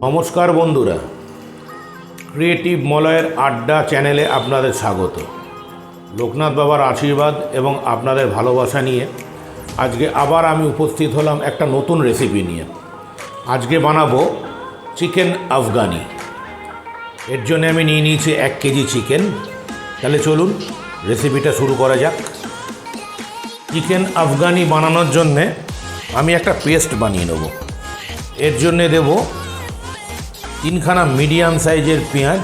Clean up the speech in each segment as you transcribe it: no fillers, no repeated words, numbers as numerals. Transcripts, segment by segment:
নমস্কার বন্ধুরা, ক্রিয়েটিভ মলয়ের আড্ডা চ্যানেলে আপনাদের স্বাগত। লোকনাথ বাবার আশীর্বাদ এবং আপনাদের ভালোবাসা নিয়ে আজকে আবার আমি উপস্থিত হলাম একটা নতুন রেসিপি নিয়ে। আজকে বানাবো চিকেন আফগানি। এর জন্য আমি নিয়ে নিয়েছি 1 কেজি চিকেন। তাহলে চলুন রেসিপিটা শুরু করা যাক। চিকেন আফগানি বানানোর জন্যে আমি একটা পেস্ট বানিয়ে নেব। এর জন্যে দেব 3খানা মিডিয়াম সাইজের পেঁয়াজ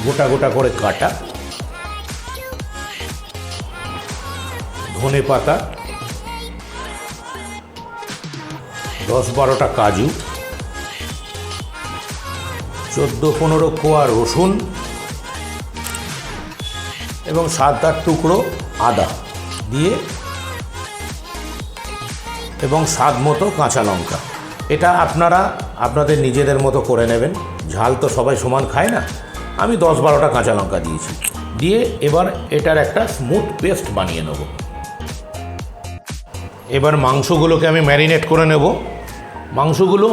গোটা গোটা করে কাটা, ধনে পাতা, 10-12টা কাজু, 14-15 কোয়া রসুন এবং 7-8 টুকরো আদা দিয়ে এবং স্বাদ মতো কাঁচা লঙ্কা। এটা আপনারা আপনাদের নিজেদের মতো করে নেবেন। ঝাল তো সবাই সমান খায় না, আমি 10-12টা কাঁচা লঙ্কা দিয়েছি। দিয়ে এবার এটার একটা স্মুথ পেস্ট বানিয়ে নেব। এবার মাংসগুলোকে আমি ম্যারিনেট করে নেব। মাংসগুলো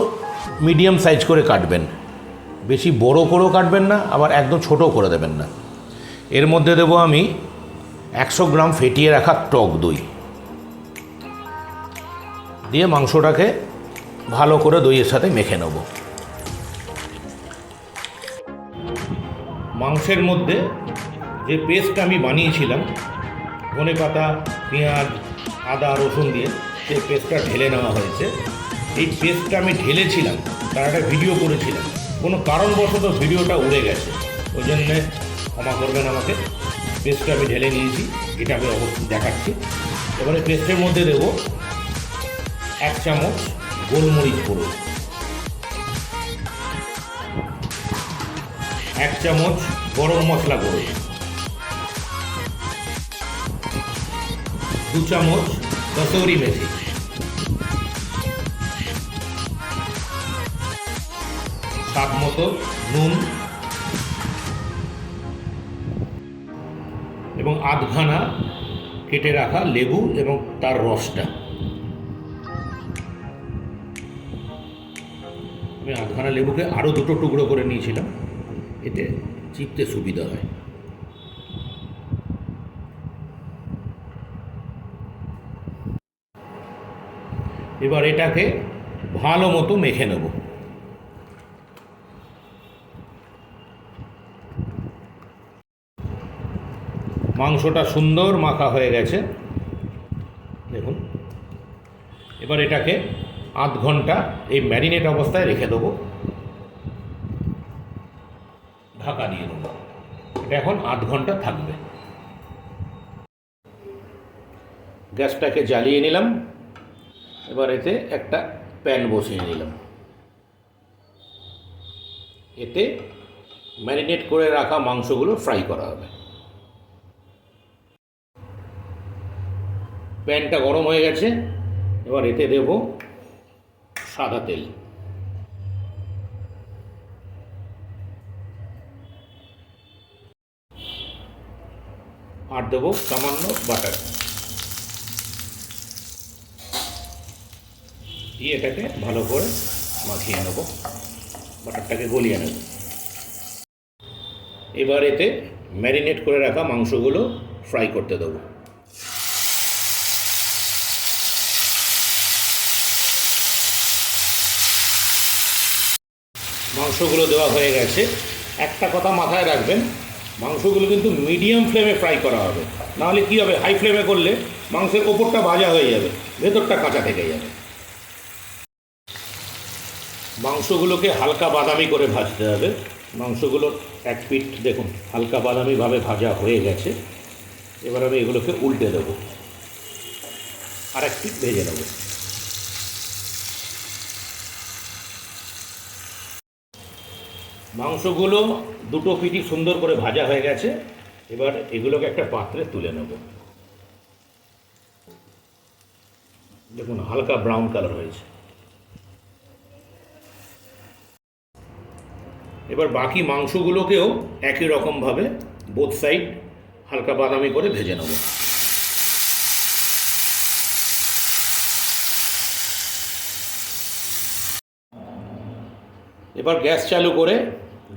মিডিয়াম সাইজ করে কাটবেন, বেশি বড় করেও কাটবেন না, আবার একদম ছোটও করে দেবেন না। এর মধ্যে দেব আমি 100 গ্রাম ফেটিয়ে রাখা টক দই দিয়ে মাংসটাকে ভালো করে দইয়ের সাথে মেখে নেব। মাংসের মধ্যে যে পেস্ট আমি বানিয়েছিলাম ধনে পাতা, পেঁয়াজ, আদা, রসুন দিয়ে, সেই পেস্টটা ঢেলে নেওয়া হয়েছে। এই পেস্টটা আমি ঢেলেছিলাম, তার একটা ভিডিও করেছিলাম, কোনো কারণবশত ভিডিওটা উড়ে গেছে, ওই জন্যে ক্ষমা করবেন আমাকে। পেস্টটা আমি ঢেলে নিয়েছি, এটা আমি অবশ্যই দেখাচ্ছি। এবারে পেস্টের মধ্যে দেব 1 চামচ গোলমরিচ গুঁড়ো, 1 চামচ গরম মশলা গুঁড়ো, 2 চামচ কসুরি মেথি, স্বাদ মতো নুন এবং আধখানা কেটে রাখা লেবু এবং তার রসটা। আমি আধখানা লেবুকে আরও 2টো টুকরো করে নিয়েছিলাম, এতে চিপতে সুবিধা হয়। এবার এটাকে ভালো মতো মেখে নেব। মাংসটা সুন্দর মাখা হয়ে গেছে দেখুন। এবার এটাকে আধ ঘন্টা এই ম্যারিনেট অবস্থায় রেখে দেবো, ঢাকা দিয়ে দেবো। এটা এখন আধ ঘন্টা থাকবে। গ্যাসটাকে জ্বালিয়ে নিলাম। এবার এতে একটা প্যান বসিয়ে নিলাম। এতে ম্যারিনেট করে রাখা মাংসগুলো ফ্রাই করা হবে। প্যানটা গরম হয়ে গেছে। এবার এতে দেব সাদা তেল, আর দেবো সামান্য বাটার দিয়ে এটাকে ভালো করে মাখিয়ে নেব, বাটারটাকে গলিয়ে নেব। এবার এতে ম্যারিনেট করে রাখা মাংসগুলো ফ্রাই করতে দেবো। মাংসগুলো দেওয়া হয়ে গেছে। একটা কথা মাথায় রাখবেন, মাংসগুলো কিন্তু মিডিয়াম ফ্লেমে ফ্রাই করা হবে, নাহলে কী হবে, হাই ফ্লেমে করলে মাংসের ওপরটা ভাজা হয়ে যাবে, ভেতরটা কাঁচা থেকে যাবে। মাংসগুলোকে হালকা বাদামি করে ভাজতে হবে। মাংসগুলোর এক পিঠ দেখুন হালকা বাদামিভাবে ভাজা হয়ে গেছে। এবার আমি এগুলোকে উল্টে দেবো, আর এক পিঠ ভেজে নেব। মাংসগুলো 2টো পিঠই সুন্দর করে ভাজা হয়ে গেছে। এবার এগুলোকে একটা পাত্রে তুলে নেব। দেখুন হালকা ব্রাউন কালার হয়েছে। এবার বাকি মাংসগুলোকেও একই রকমভাবে বোথ সাইড হালকা বাদামি করে ভেজে নেব। এবার গ্যাস চালু করে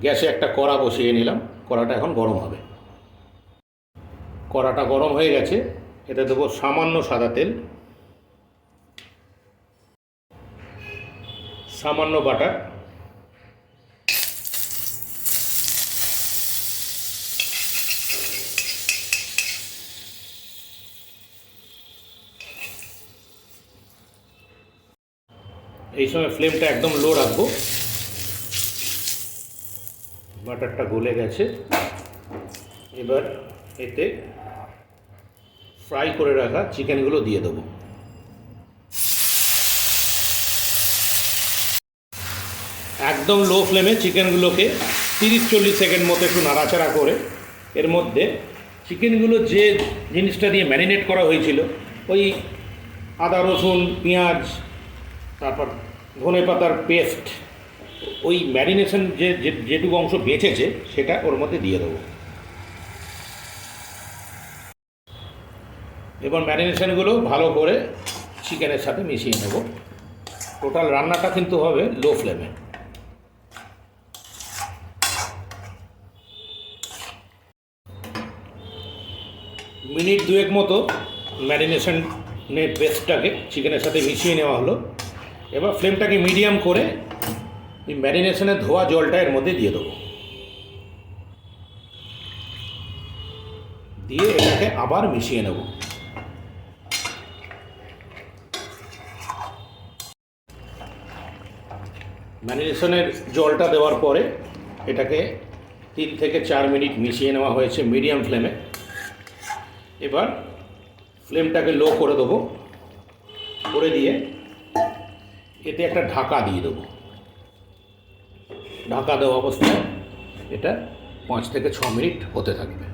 গ্যাসে একটা কড়া বসিয়ে নিলাম। কড়াটা এখন গরম হবে। কড়াটা গরম হয়ে গেছে, এতে দেবো সামান্য সাদা তেল, সামান্য বাটার, এই সময় ফ্লেমটা একদম লো রাখবো। বাটারটা গলে গেছে, এবার এতে ফ্রাই করে রাখা চিকেনগুলো দিয়ে দেবো। একদম লো ফ্লেমে চিকেনগুলোকে 30-40 সেকেন্ড মতো একটু নাড়াচাড়া করে এর মধ্যে চিকেনগুলো যে জিনিসটা দিয়ে ম্যারিনেট করা হয়েছিল, ওই আদা রসুন পেঁয়াজ তারপর ধনে পাতার পেস্ট, ওই ম্যারিনেশন যেটুকু অংশ বেঁচেছে সেটা ওর মধ্যে দিয়ে দেবো। এবার ম্যারিনেশনগুলো ভালো করে চিকেনের সাথে মিশিয়ে নেব। টোটাল রান্নাটা কিন্তু হবে লো ফ্লেমে। মিনিট 2 মতো ম্যারিনেশনের পেস্টটাকে চিকেনের সাথে মিশিয়ে নেওয়া হলো। এবার ফ্লেমটাকে মিডিয়াম করে এই ম্যারিনেশনের ধোয়া জলটা এর মধ্যে দিয়ে দেবো, দিয়ে এটাকে আবার মিশিয়ে নেব। ম্যারিনেশনের জলটা দেওয়ার পরে এটাকে 3 থেকে 4 মিনিট মিশিয়ে নেওয়া হয়েছে মিডিয়াম ফ্লেমে। এবার ফ্লেমটাকে লো করে দেবো, করে দিয়ে এতে একটা ঢাকা দিয়ে দেবো। ঢাকা দেওয়া অবস্থায় এটা 5 থেকে 6 মিনিট হতে থাকবে,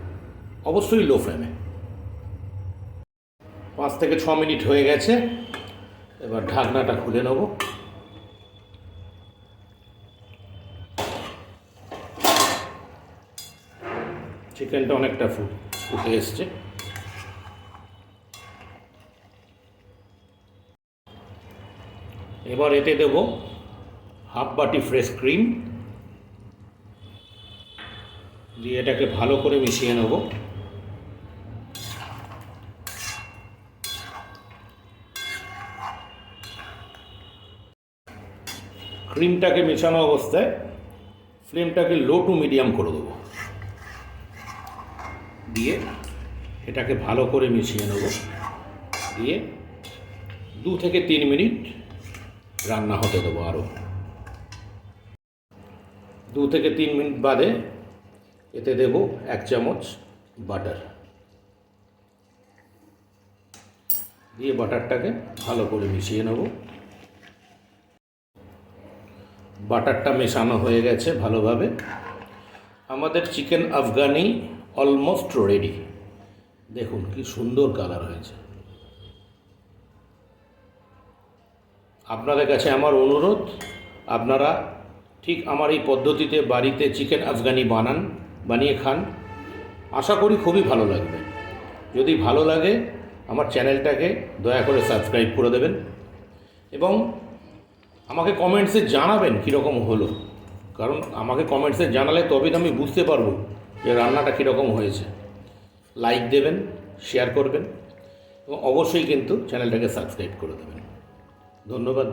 অবশ্যই লো ফ্লেমে। 5 থেকে 6 মিনিট হয়ে গেছে, এবার ঢাকনাটা খুলে নেব। চিকেনটা অনেকটা ফুটে এসছে। এবার এতে দেব হাফ বাটি ফ্রেশ ক্রিম, দিয়ে এটাকে ভালো করে মিশিয়ে নেব। ক্রিমটাকে মেশানো অবস্থায় ফ্লেমটাকে লো টু মিডিয়াম করে দেবো, দিয়ে এটাকে ভালো করে মিশিয়ে নেব। দিয়ে 2 থেকে 3 মিনিট রান্না হতে দেবো। আরও 2 থেকে 3 মিনিট বাদে এতে দেব 1 চামচ বাটার, দিয়ে বাটারটাকে ভালো করে মিশিয়ে নেব। বাটারটা মেশানো হয়ে গেছে ভালোভাবে। আমাদের চিকেন আফগানি অলমোস্ট রেডি। দেখুন কি সুন্দর কালার হয়েছে। আপনাদের কাছে আমার অনুরোধ, আপনারা ঠিক আমার এই পদ্ধতিতে বাড়িতে চিকেন আফগানি বানিয়ে খান। আশা করি খুবই ভালো লাগবে। যদি ভালো লাগে আমার চ্যানেলটাকে দয়া করে সাবস্ক্রাইব করে দেবেন এবং আমাকে কমেন্টসে জানাবেন কীরকম হলো, কারণ আমাকে কমেন্টসে জানালে তবেই তো আমি বুঝতে পারবো যে রান্নাটা কীরকম হয়েছে। লাইক দেবেন, শেয়ার করবেন এবং অবশ্যই কিন্তু চ্যানেলটাকে সাবস্ক্রাইব করে দেবেন। ধন্যবাদ।